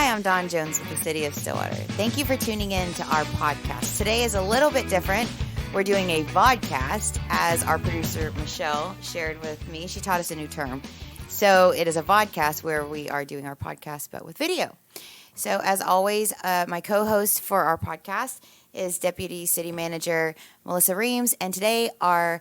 Hi, I'm Dawn Jones with the City of Stillwater. Thank you for tuning in to our podcast. Today is a little bit different. We're doing a vodcast, as our producer Michelle shared with me. She taught us a new term. So it is a vodcast where we are doing our podcast, but with video. So as always, my co-host for our podcast is Deputy City Manager Melissa Reams. And today our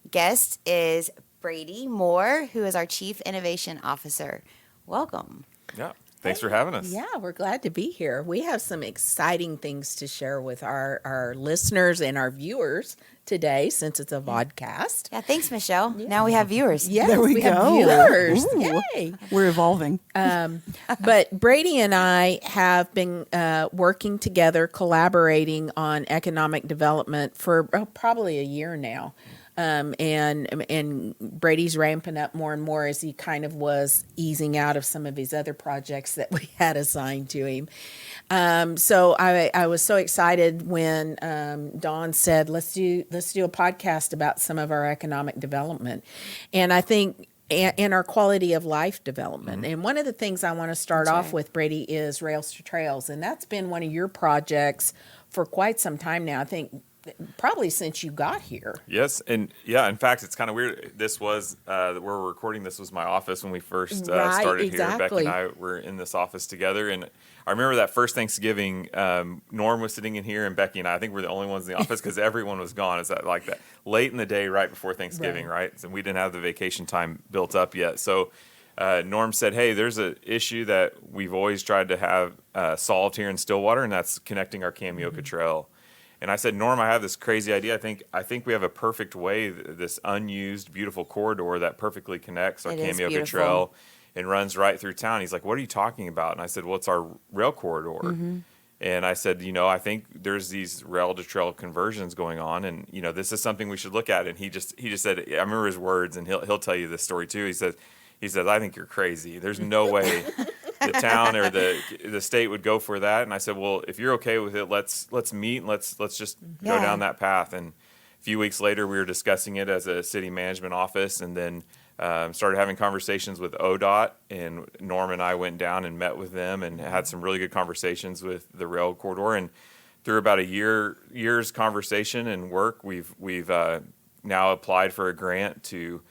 guest is Brady Moore, who is our Chief Innovation Officer. Welcome. Yeah. Thanks for having us. Yeah, we're glad to be here. We have some exciting things to share with our listeners and our viewers today, since it's a vodcast. Yeah, thanks, Michelle. Yeah. Now we have viewers. Yes, there we have go. viewers. Ooh, Yay. we're evolving. But Brady and I have been working together, collaborating on economic development for probably a year now. And Brady's ramping up more and more as he kind of was easing out of some of his other projects that we had assigned to him. So I was so excited when Dawn said, let's do a podcast about some of our economic development. And I think and our quality of life development. Mm-hmm. And one of the things I want to start off with, Brady, is Rails to Trails. And that's been one of your projects for quite some time now. I think probably since you got here. Yes, and yeah, in fact, it's kind of weird. This was, where we're recording, this was my office when we first started here. Becky and I were in this office together, and I remember that first Thanksgiving, Norm was sitting in here, and Becky and I think we're the only ones in the office because everyone was gone. It's like that late in the day right before Thanksgiving, right? So we didn't have the vacation time built up yet. So Norm said, hey, there's an issue that we've always tried to have solved here in Stillwater, and that's connecting our Kamioka Trail. And I said, Norm, I have this crazy idea. I think we have a perfect way, this unused, beautiful corridor that perfectly connects our Kamioka Trail and runs right through town. He's like, what are you talking about? And I said, well, it's our rail corridor. Mm-hmm. And I said, I think there's these rail to trail conversions going on, and this is something we should look at. And he just said, I remember his words, and he'll tell you this story too. He says, I think you're crazy. There's no way the town or the state would go for that. And I said, well, if you're okay with it, let's meet and let's just go down that path. And a few weeks later, we were discussing it as a city management office, and then started having conversations with ODOT. And Norm and I went down and met with them and had some really good conversations with the rail corridor. And through about a year's conversation and work, we've now applied for a grant to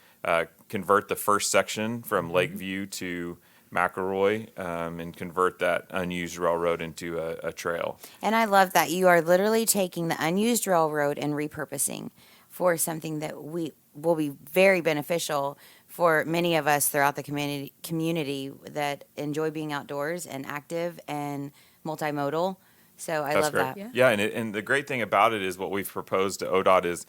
convert the first section from Lakeview to McElroy and convert that unused railroad into a trail. And I love that you are literally taking the unused railroad and repurposing for something that will be very beneficial for many of us throughout the community that enjoy being outdoors and active and multimodal. So I love that. Yeah, and the great thing about it is what we've proposed to ODOT is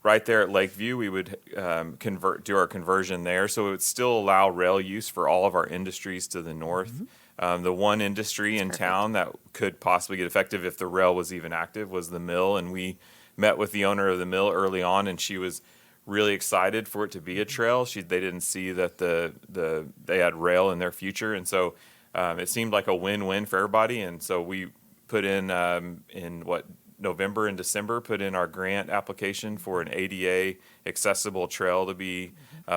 right there at Lakeview, we would do our conversion there. So it would still allow rail use for all of our industries to the north. Mm-hmm. The one industry in town that could possibly get effective if the rail was even active was the mill. And we met with the owner of the mill early on, and she was really excited for it to be a trail. They didn't see that they had rail in their future. And so it seemed like a win-win for everybody. And so we put in November and December, put in our grant application for an ADA accessible trail to be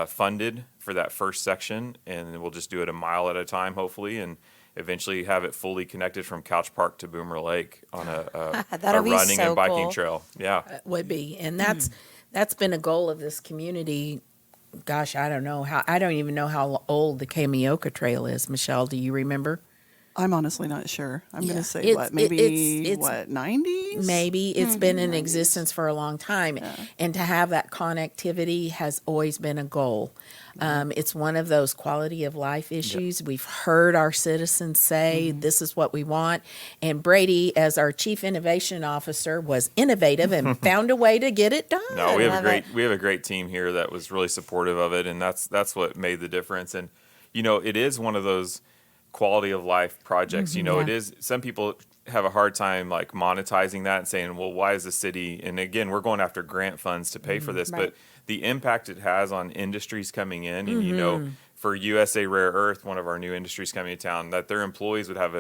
funded for that first section, and we'll just do it a mile at a time, hopefully, and eventually have it fully connected from Couch Park to Boomer Lake on a running and biking trail. Yeah, it would be, and that's been a goal of this community. Gosh, I don't even know how old the Kamioka Trail is. Michelle, do you remember? I'm honestly not sure. I'm going to say maybe 90s? Maybe. It's been in existence for a long time. Yeah. And to have that connectivity has always been a goal. It's one of those quality of life issues. Yep. We've heard our citizens say, this is what we want. And Brady, as our Chief Innovation Officer, was innovative and found a way to get it done. No, we have a great team here that was really supportive of it, and that's what made the difference. And, it is one of those quality of life projects. It is, some people have a hard time like monetizing that and saying, well, why is the city, and again, we're going after grant funds to pay for this, but the impact it has on industries coming in, and for USA Rare Earth, one of our new industries coming to town, that their employees would have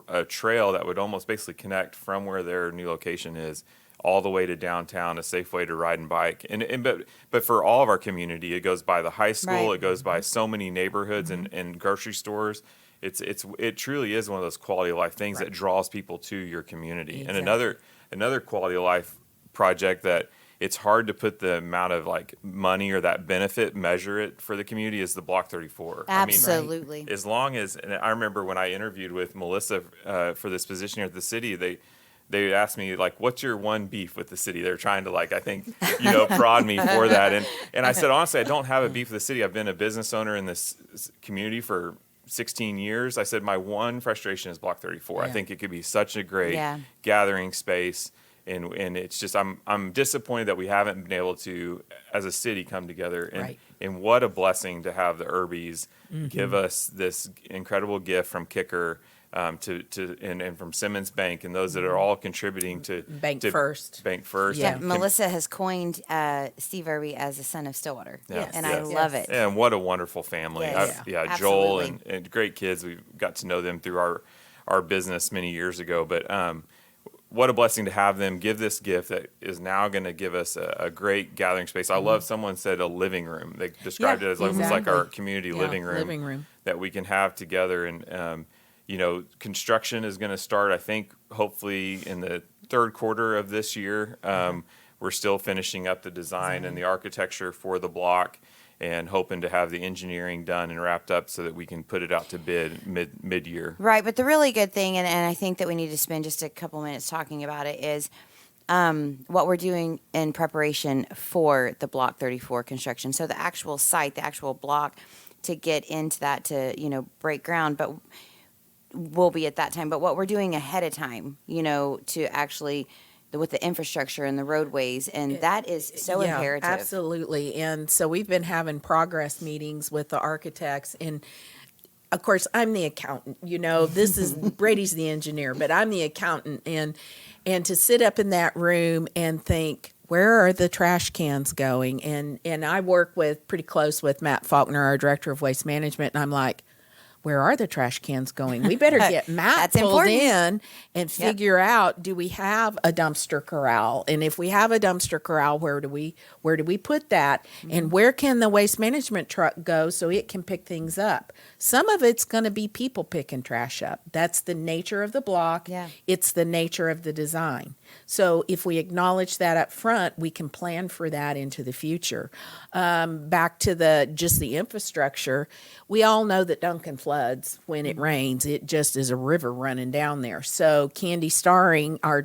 a trail that would almost basically connect from where their new location is all the way to downtown, a safe way to ride and bike. But for all of our community, it goes by the high school, it goes by so many neighborhoods and grocery stores. it truly is one of those quality of life things that draws people to your community. Exactly. And another quality of life project that it's hard to put the amount of like money or that benefit measure it for the community is the Block 34. Absolutely. I mean, as long as, and I remember when I interviewed with Melissa for this position here at the city, they asked me like, what's your one beef with the city? They're trying to like, I think, prod me for that. And I said, honestly, I don't have a beef with the city. I've been a business owner in this community for 16 years. I said, my one frustration is Block 34. I think it could be such a great gathering space. And it's just, I'm disappointed that we haven't been able to, as a city, come together. And what a blessing to have the Irbies give us this incredible gift from Kicker and from Simmons Bank and those that are all contributing to Bank First. Yeah, Melissa has coined Steve Irby as the son of Stillwater. Yes. And I love it. And what a wonderful family. Yes. Joel and great kids. We got to know them through our business many years ago. But what a blessing to have them give this gift that is now going to give us a great gathering space. I love someone said a living room. They described it as almost like our community living room that we can have together. And, construction is going to start, I think, hopefully in the third quarter of this year. We're still finishing up the design and the architecture for the block and hoping to have the engineering done and wrapped up so that we can put it out to bid mid-year. Right, but the really good thing, and I think that we need to spend just a couple minutes talking about it, is what we're doing in preparation for the Block 34 construction. So the actual site, the actual block, to get into that to, break ground, but we'll be at that time. But what we're doing ahead of time, to actually with the infrastructure and the roadways, and that is so imperative. Absolutely. And so we've been having progress meetings with the architects, and of course I'm the accountant. This is Brady's the engineer, but I'm the accountant, and to sit up in that room and think, where are the trash cans going? And I work pretty close with Matt Faulkner, our director of waste management, and I'm like, where are the trash cans going? We better get Matt pulled in and figure out, do we have a dumpster corral? And if we have a dumpster corral, where do we put that? And where can the waste management truck go so it can pick things up? Some of it's going to be people picking trash up. That's the nature of the block. Yeah. It's the nature of the design. So if we acknowledge that up front, we can plan for that into the future. Back to the infrastructure, we all know that Duncan floods when it rains. It just is a river running down there. So Candy Starring, our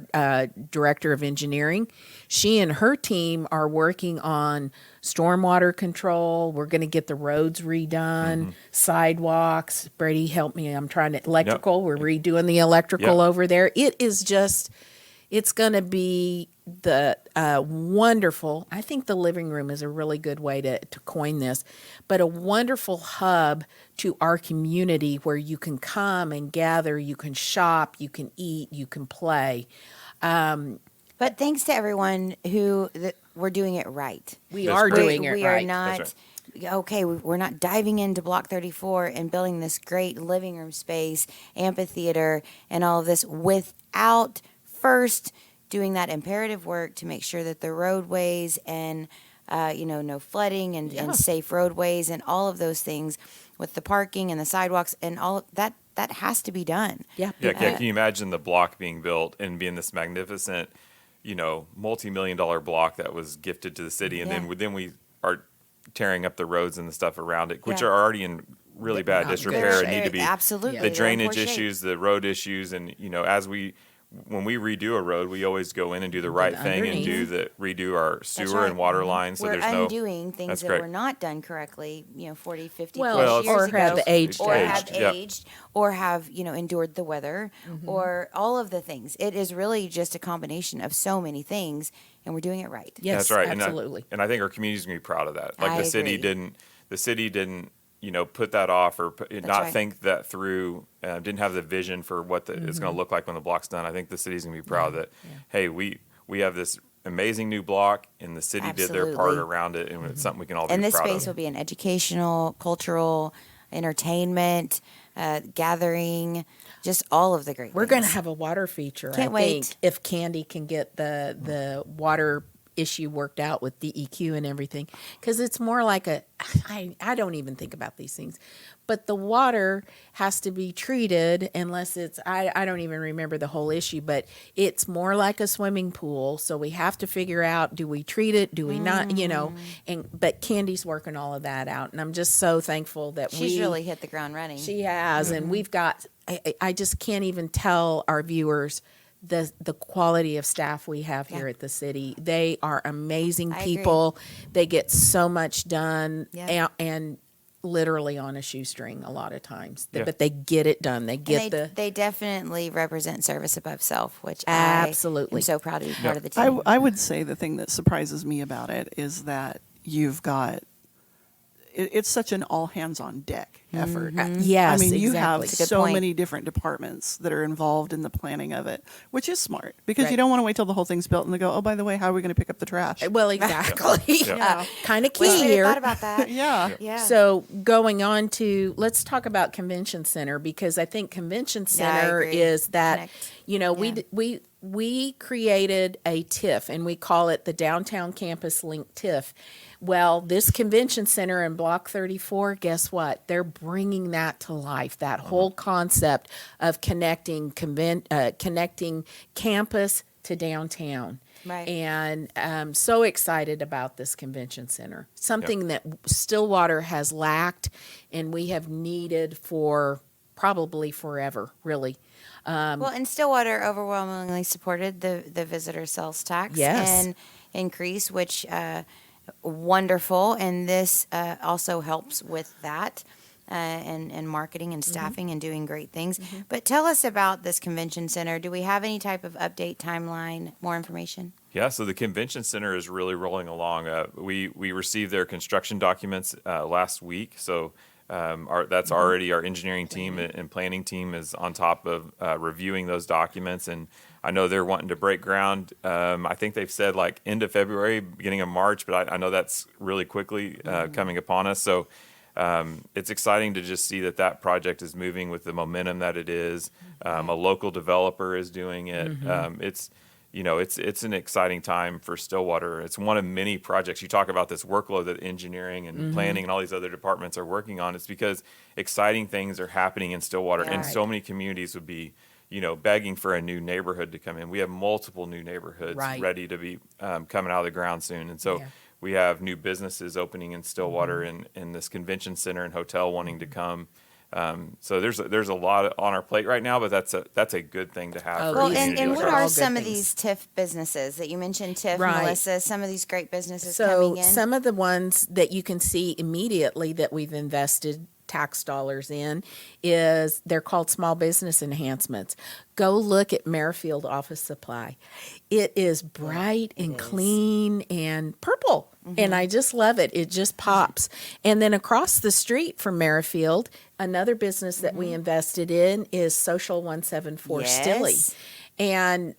director of engineering, she and her team are working on stormwater control. We're going to get the roads redone, sidewalks. Brady, help me. I'm trying to electrical. Yep. We're redoing the electrical over there. It is just, it's going to be the wonderful, I think the living room is a really good way to coin this, but a wonderful hub to our community where you can come and gather, you can shop, you can eat, you can play. But thanks to everyone we're doing it right. We are doing it right. We are not, okay, we're not diving into Block 34 and building this great living room space, amphitheater, and all of this without first doing that imperative work to make sure that the roadways and, no flooding and safe roadways and all of those things with the parking and the sidewalks and all of that has to be done. Yeah. Can you imagine the block being built and being this magnificent, multi-million-dollar block that was gifted to the city, and then we are tearing up the roads and the stuff around it, which are already in really bad disrepair and need to be absolutely the drainage issues, the road issues, and when we redo a road, we always go in and do the right thing and redo our sewer and water lines. So we're there's undoing things that were not done correctly, 40, 50 years or ago. Have aged. Or have endured the weather, or all of the things. It is really just a combination of so many things, and we're doing it right. Yes, that's right. Absolutely. And I think our community's gonna be proud of that. Like the city didn't put that off or think that through, didn't have the vision for what it's going to look like when the block's done. I think the city's going to be proud that, hey, we have this amazing new block, and the city did their part around it, and it's something we can all be proud of. And this space will be an educational, cultural, entertainment, gathering, just all of the great We're things. going to have a water feature. Can't wait. Think if Candy can get the water issue worked out with DEQ and everything, because it's more like I don't even think about these things, but the water has to be treated unless it's, I don't even remember the whole issue, but it's more like a swimming pool. So we have to figure out, do we treat it? Do we not, but Candy's working all of that out. And I'm just so thankful that she's really hit the ground running. She has. And we've got, I just can't even tell our viewers the quality of staff we have here at the city. They are amazing people. They get so much done and literally on a shoestring a lot of times, but they get it done. They they definitely represent service above self, which absolutely I'm so proud to be part of the team. I would say the thing that surprises me about it is that you've got, it's such an all hands on deck effort. Yes, I mean, you exactly. have so many different departments that are involved in the planning of it, which is smart because you don't want to wait till the whole thing's built and they go, oh, by the way, how are we going to pick up the trash? Well, exactly. Kind of key We here. thought about that. Yeah. So going on to, let's talk about Convention Center, because I think Convention Center is that, we created a TIF and we call it the Downtown Campus Link TIF. Well, this Convention Center in Block 34, guess what? They're bringing that to life, that whole concept of connecting campus to downtown. Right. And I'm so excited about this convention center, something that Stillwater has lacked and we have needed for probably forever, really. Well, and Stillwater overwhelmingly supported the visitor sales tax and increase, which wonderful. And this also helps with that and marketing and staffing and doing great things. But tell us about this convention center. Do we have any type of update, timeline, more information? Yeah, so the convention center is really rolling along. We received their construction documents last week, so that's already our engineering team and planning team is on top of reviewing those documents, and I know they're wanting to break ground. I think they've said like end of February, beginning of March, but I know that's really quickly coming upon us. So it's exciting to just see that project is moving with the momentum that it is. A local developer is doing it. It's an exciting time for Stillwater. It's one of many projects. You talk about this workload that engineering and planning and all these other departments are working on. It's because exciting things are happening in Stillwater, and so many communities would be, begging for a new neighborhood to come in. We have multiple new neighborhoods ready to be coming out of the ground soon, and so we have new businesses opening in Stillwater and this convention center and hotel wanting to come. So there's a lot on our plate right now, but that's a good thing to have. Well, and what are some of these TIF businesses that you mentioned, TIF, Melissa, some of these great businesses coming in? Some of the ones that you can see immediately that we've invested tax dollars in is they're called small business enhancements. Go look at Merrifield Office Supply. It is bright and clean and purple. And I just love it. It just pops. And then across the street from Merrifield, another business that we invested in is Social 174 Stilly. And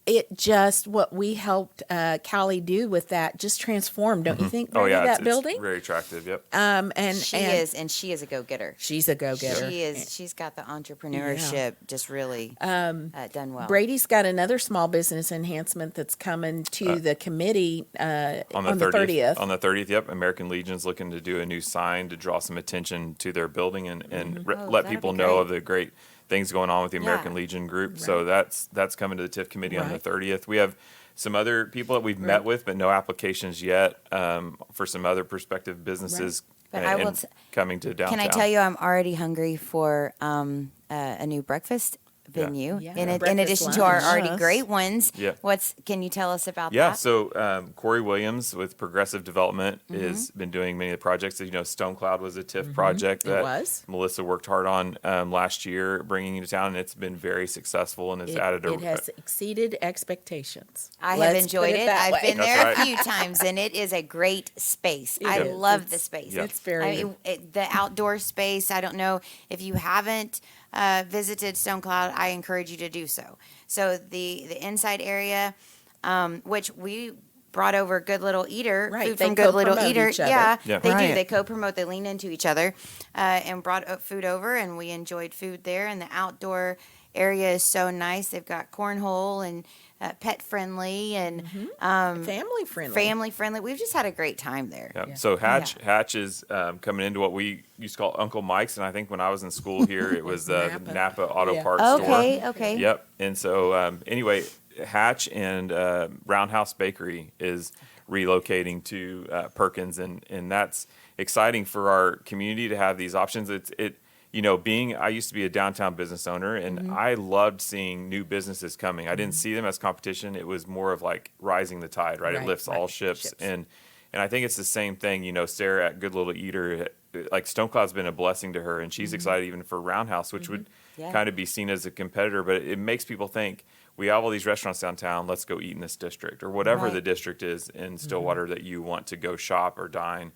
it just, what we helped Callie do with that just transformed, don't you think, Brady, that building? It's very attractive, yep. And she is a go-getter. She's a go-getter. She's got the entrepreneurship just really done well. Brady's got another small business enhancement that's coming to the committee on the 30th. On the 30th, yep. American Legion's looking to do a new sign to draw some attention to their building and let people know of the great things going on with the American Legion group. Right. So that's coming to the TIF committee on the 30th. We have some other people that we've met with, but no applications yet for some other prospective businesses coming to downtown. Can I tell you, I'm already hungry for a new breakfast venue in addition to our already great ones. Can you tell us about that? So Corey Williams with Progressive Development has been doing many of the projects. Stone Cloud was a TIF project that Melissa worked hard on last year, bringing into town, and it's been very successful and has added it has exceeded expectations. I have enjoyed it. I've been there a few times, and it is a great space. I love the space. It's very the outdoor space. I don't know if you haven't visited Stone Cloud, I encourage you to do so. So the inside area, which we brought over Good Little Eater, food from Good Little Eater. They do. They co-promote. They lean into each other, and brought food over, and we enjoyed food there. And the outdoor area is so nice. They've got cornhole and pet friendly and family friendly. Family friendly. We've just had a great time there. Yep. Yeah. So Hatch is coming into what we used to call Uncle Mike's, and I think when I was in school here, it was the Napa Auto Parts store. Okay. Yep. And so anyway, Hatch and Roundhouse Bakery is relocating to Perkins, and that's exciting for our community to have these options. I used to be a downtown business owner, and I loved seeing new businesses coming. I didn't see them as competition. It was more of like rising the tide, right? It lifts all ships. And I think it's the same thing, Sarah at Good Little Eater, like Stone Cloud's been a blessing to her, and she's excited even for Roundhouse, which would kind of be seen as a competitor, but it makes people think, we have all these restaurants downtown, let's go eat in this district, or whatever the district is in Stillwater that you want to go shop or dine.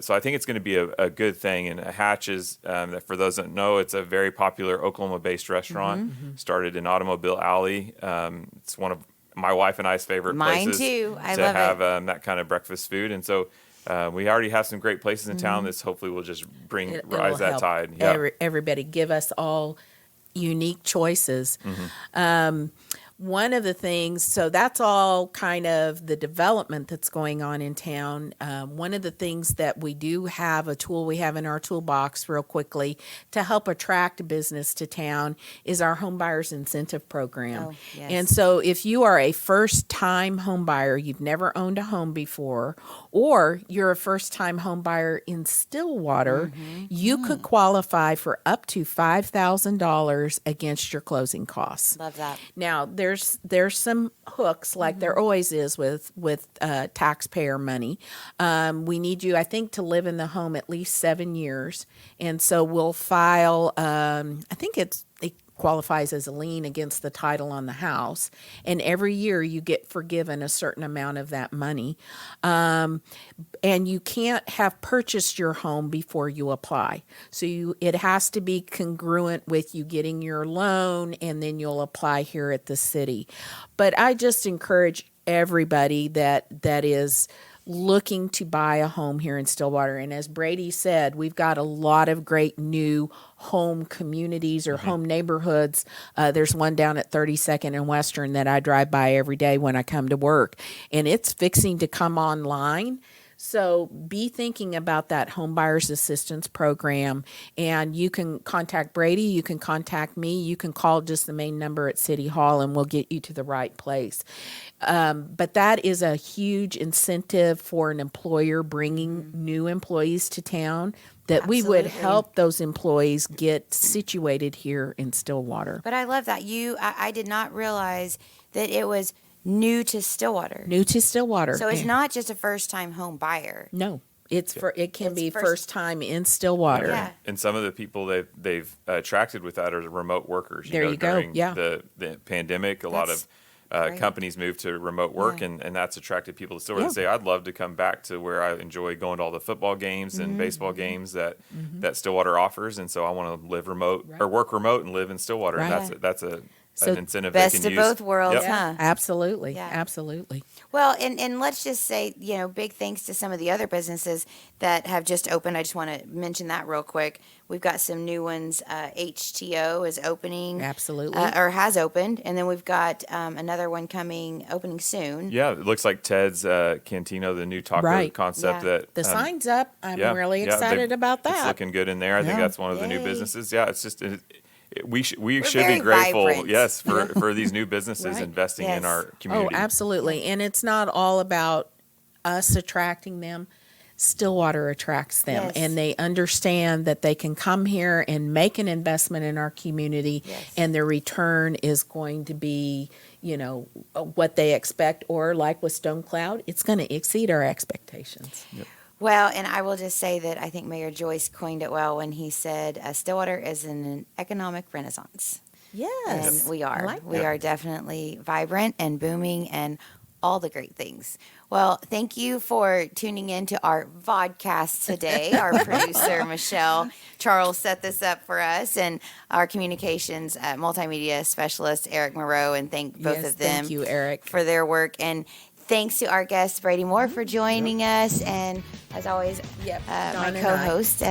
So I think it's going to be a good thing. And Hatch is, for those that know, it's a very popular Oklahoma-based restaurant. Started in Automobile Alley. It's one of my wife and I's favorite places too. I to love have that kind of breakfast food. And so we already have some great places in town. This hopefully will just rise that tide. Yeah. Everybody, give us all unique choices. One of the things, so that's all kind of the development that's going on in town. One of the things that we do have, a tool we have in our toolbox real quickly to help attract business to town is our Home Buyers Incentive Program. Oh, yes. And so if you are a first-time home buyer, you've never owned a home before, or you're a first-time home buyer in Stillwater, you could qualify for up to $5,000 against your closing costs. Love that. Now, there's some hooks, like there always is with taxpayer money. We need you, I think, to live in the home at least 7 years, and so we'll file. I think it qualifies as a lien against the title on the house, and every year you get forgiven a certain amount of that money. And you can't have purchased your home before you apply. So it has to be congruent with you getting your loan, and then you'll apply here at the city. But I just encourage everybody that is looking to buy a home here in Stillwater. And as Brady said, we've got a lot of great new home communities or home neighborhoods. There's one down at 32nd and Western that I drive by every day when I come to work, and it's fixing to come online. So be thinking about that Home Buyers Assistance Program, and you can contact Brady, you can contact me, you can call just the main number at City Hall, and we'll get you to the right place. But that is a huge incentive for an employer bringing new employees to town, that we would help those employees get situated here in Stillwater. But I love that. I did not realize that it was new to Stillwater. New to Stillwater. So it's not just a first-time home buyer. No, it can be first time in Stillwater. Yeah. And some of the people they've attracted with that are remote workers. There you go. During Yeah. the pandemic, a lot of companies moved to remote work, and that's attracted people to Stillwater. They say, I'd love to come back to where I enjoy going to all the football games and baseball games that Stillwater offers, and so I want to live remote or work remote and live in Stillwater. Right. And that's an incentive best they can of use. both worlds, huh? Absolutely. Yeah. Absolutely. Well, and let's just say, big thanks to some of the other businesses that have just opened. I just want to mention that real quick. We've got some new ones. HTO is opening. Absolutely. Or has opened. And then we've got another one opening soon. Yeah, it looks like Ted's Cantino, the new taco concept. Yeah. That The sign's up. I'm really excited about that. It's looking good in there. I think that's one of the new businesses. Yeah, it's just we should be very grateful, vibrant. yes, for these new businesses investing in our community. Oh, absolutely. And it's not all about us attracting them. Stillwater attracts them, Yes. and they understand that they can come here and make an investment in our community, and their return is going to be, what they expect, or like with Stone Cloud, it's going to exceed our expectations. Yep. Well, and I will just say that I think Mayor Joyce coined it well when he said Stillwater is in an economic renaissance. Yes. And we are. I like We that. are definitely vibrant and booming and all the great things. Well, thank you for tuning in to our vodcast today. Our producer, Michelle Charles, set this up for us, and our communications multimedia specialist, Eric Moreau, and thank both of them Thank you, Eric. for their work. And thanks to our guest, Brady Moore, for joining us. And as always, my Dawn and I. co-host.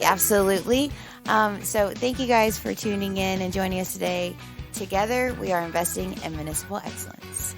Absolutely. So thank you guys for tuning in and joining us today Together, we are investing in municipal excellence.